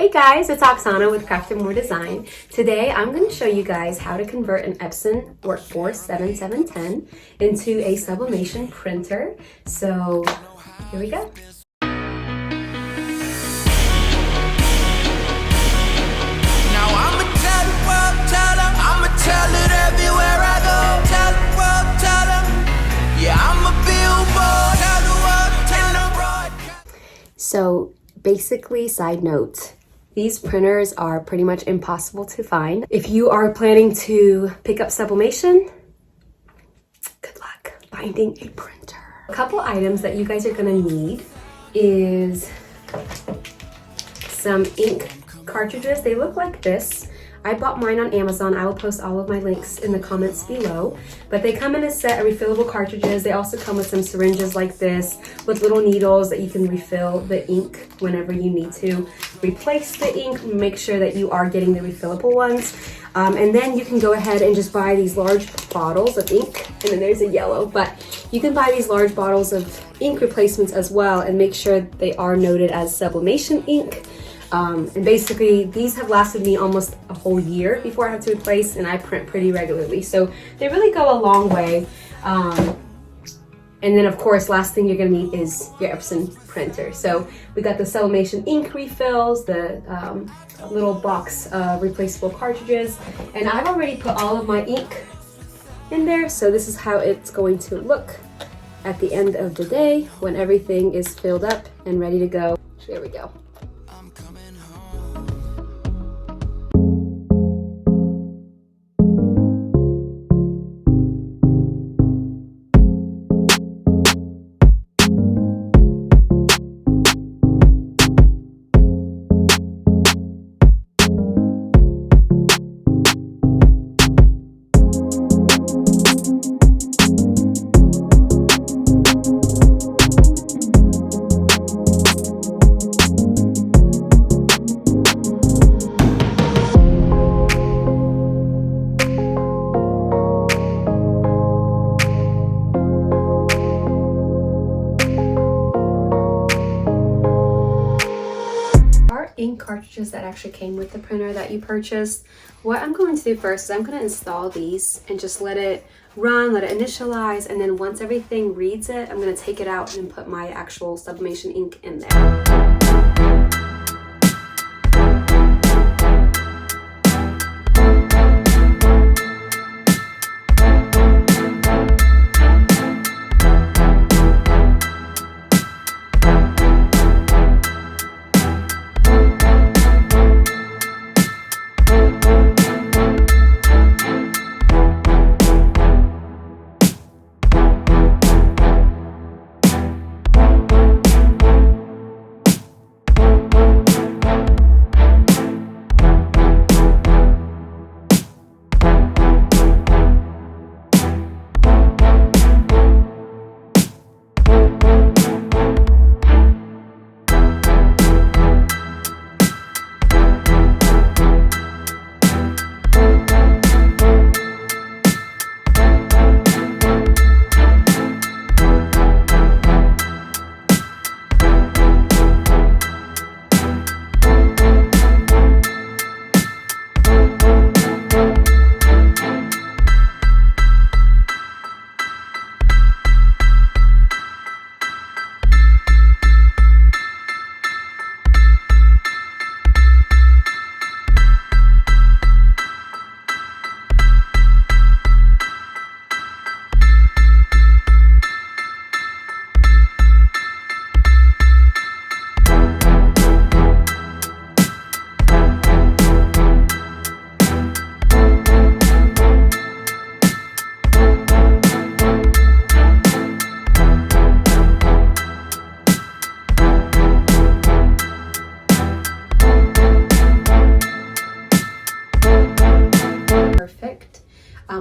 Hey guys, it's Oksana with Craft & More Design. Today I'm going to show you guys how to convert an Epson Workforce 7710 into a sublimation printer. So here we go. Now I'ma tell the world, tell them, I'ma tell it everywhere I go. Tell the world, tell them, yeah, I'm a billboard. Tell the world, tell them, broadcast. So basically, side note, these printers are pretty much impossible to find. If you are planning to pick up sublimation, good luck finding a printer. A couple items that you guys are gonna need is some ink cartridges. They look like this. I bought mine on Amazon. I will post all of my links in the comments below. But they come in a set of refillable cartridges. They also come with some syringes like this with little needles that you can refill the ink whenever you need to replace the ink. Make sure that you are getting the refillable ones. And then you can go ahead and just buy these large bottles of ink. And then there's a yellow, but you can buy these large bottles of ink replacements as well and make sure they are noted as sublimation ink. And basically these have lasted me almost a whole year before I have to replace, and I print pretty regularly. So they really go a long way. And then of course, last thing you're gonna need is your Epson printer. So we got the sublimation ink refills, the little box of replaceable cartridges, and I've already put all of my ink in there. So this is how it's going to look at the end of the day when everything is filled up and ready to go. There we go. I'm coming home. Ink cartridges that actually came with the printer that you purchased. What I'm going to do first is I'm going to install these and just let it run, let it initialize, and then once everything reads it, I'm going to take it out and put my actual sublimation ink in there.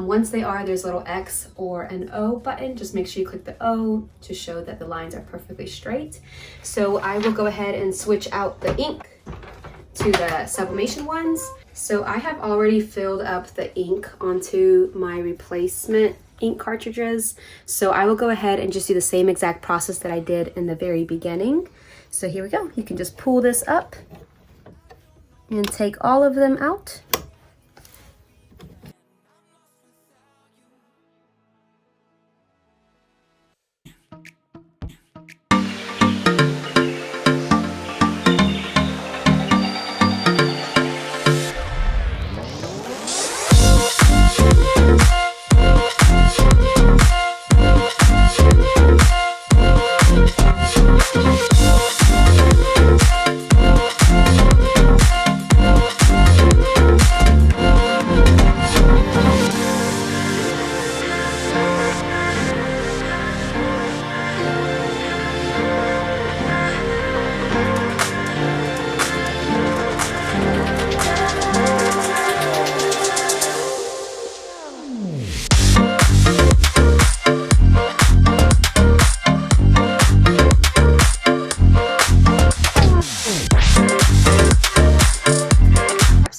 Once they are, there's a little X or an O button. Just make sure you click the O to show that the lines are perfectly straight. So I will go ahead and switch out the ink to the sublimation ones. So I have already filled up the ink onto my replacement ink cartridges. So I will go ahead and just do the same exact process that I did in the very beginning. So here we go. You can just pull this up and take all of them out.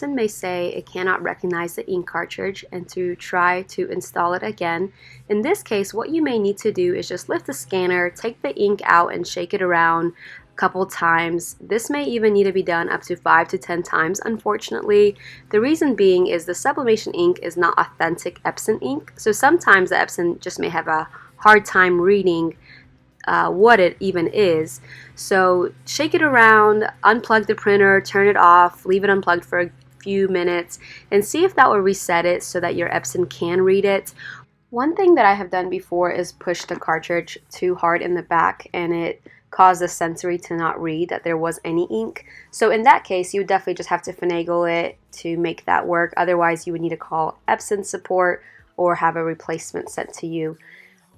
Epson may say it cannot recognize the ink cartridge and to try to install it again. In this case, what you may need to do is just lift the scanner, take the ink out and shake it around a couple times. This may even need to be done up to 5 to 10 times, unfortunately. The reason being is the sublimation ink is not authentic Epson ink, so sometimes the Epson just may have a hard time reading what it even is. So shake it around, unplug the printer, turn it off, leave it unplugged for a few minutes and see if that will reset it so that your Epson can read it. One thing that I have done before is push the cartridge too hard in the back and it caused the sensory to not read that there was any ink. So in that case, you would definitely just have to finagle it to make that work. Otherwise, you would need to call Epson support or have a replacement sent to you.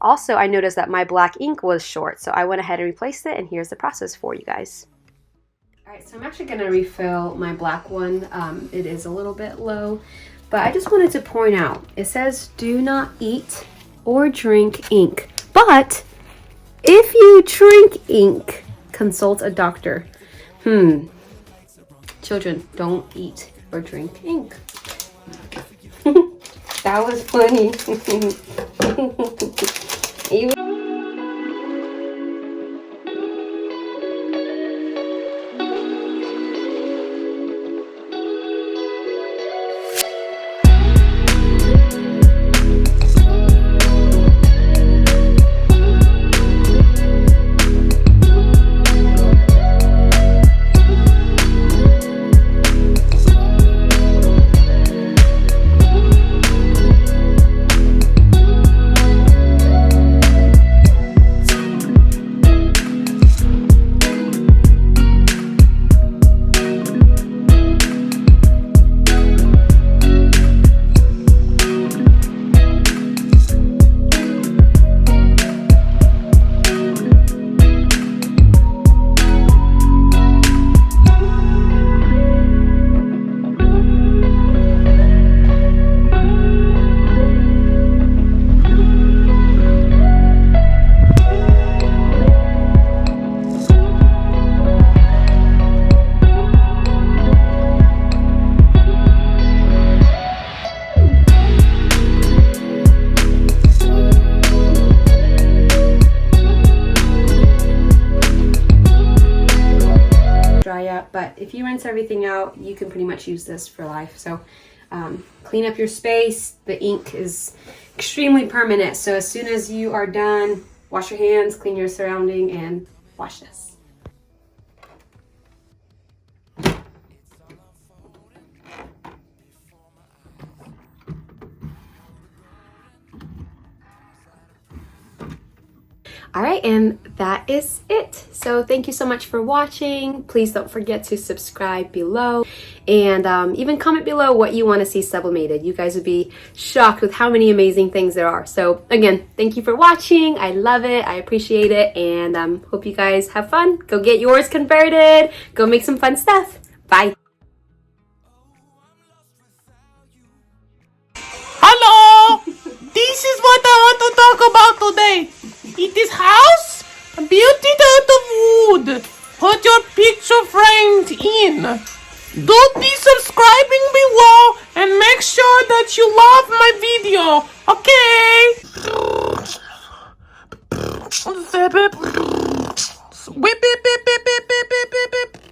Also, I noticed that my black ink was short, so I went ahead and replaced it, and here's the process for you guys. Alright, so I'm actually going to refill my black one. It is a little bit low, but I just wanted to point out, it says do not eat or drink ink. But if you drink ink, consult a doctor. Children, don't eat or drink ink. That was funny. But if you rinse everything out, you can pretty much use this for life. So clean up your space. The ink is extremely permanent. So as soon as you are done, wash your hands, clean your surrounding, and wash this. Alright, and that is it. So thank you so much for watching. Please don't forget to subscribe below and even comment below what you want to see sublimated. You guys would be shocked with how many amazing things there are. So again, thank you for watching. I love it. I appreciate it, and hope you guys have fun. Go get yours converted. Go make some fun stuff. Bye. Hello! This is what I want to talk about today. It is house built out of wood. Put your picture frames in. Do be subscribing below and make sure that you love my video. Okay? Whip, whip, whip, whip, whip, whip, whip, whip.